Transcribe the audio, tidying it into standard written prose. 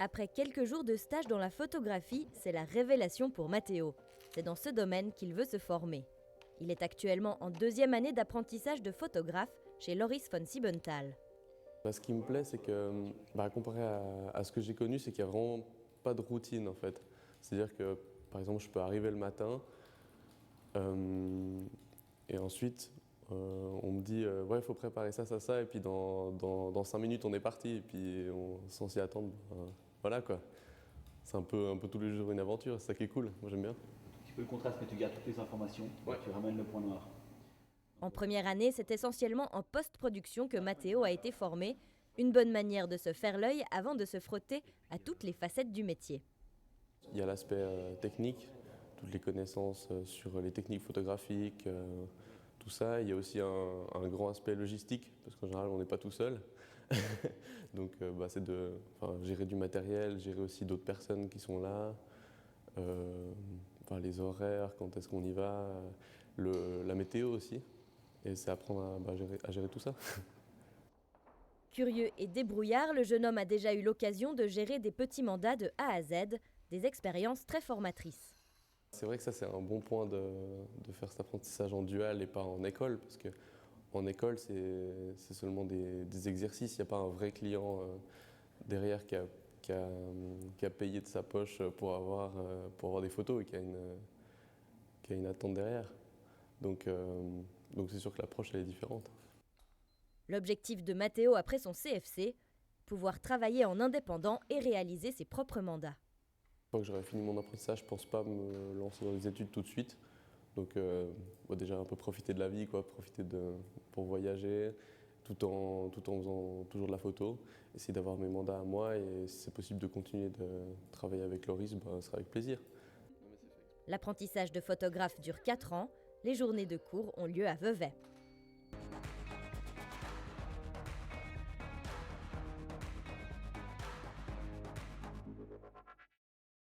Après quelques jours de stage dans la photographie, c'est la révélation pour Matteo. C'est dans ce domaine qu'il veut se former. Il est actuellement en 2e année d'apprentissage de photographe chez Loris von Siebenthal. Ce qui me plaît, c'est que, comparé à ce que j'ai connu, c'est qu'il n'y a vraiment pas de routine en fait. C'est-à-dire que, par exemple, je peux arriver le matin et ensuite on me dit ouais, il faut préparer ça, ça, ça, et puis dans 5 minutes on est parti, et puis sans s'y attendre, voilà quoi. C'est un peu tous les jours une aventure, c'est ça qui est cool, moi j'aime bien. Un petit peu le contraste, mais tu gardes toutes les informations, Ouais. tu ramènes le point noir. En première année, c'est essentiellement en post-production que Matteo a été formé. Une bonne manière de se faire l'œil avant de se frotter à toutes les facettes du métier. Il y a l'aspect technique, toutes les connaissances sur les techniques photographiques, tout ça. Il y a aussi un grand aspect logistique, parce qu'en général on n'est pas tout seul. Donc c'est de gérer du matériel, gérer aussi d'autres personnes qui sont là, les horaires, quand est-ce qu'on y va, la météo aussi. Et c'est apprendre à gérer tout ça. Curieux et débrouillard, le jeune homme a déjà eu l'occasion de gérer des petits mandats de A à Z, des expériences très formatrices. C'est vrai que ça c'est un bon point de faire cet apprentissage en dual et pas en école, parce qu'en école c'est seulement des exercices, il n'y a pas un vrai client derrière qui a payé de sa poche pour avoir des photos et qui a une attente derrière. Donc c'est sûr que l'approche elle est différente. L'objectif de Matteo après son CFC, pouvoir travailler en indépendant et réaliser ses propres mandats. Une fois que j'aurai fini mon apprentissage, je ne pense pas me lancer dans les études tout de suite. Donc déjà un peu profiter de la vie, profiter pour voyager, tout en faisant toujours de la photo, essayer d'avoir mes mandats à moi, et si c'est possible de continuer de travailler avec Loris, ce sera avec plaisir. L'apprentissage de photographe dure 4 ans, les journées de cours ont lieu à Vevey.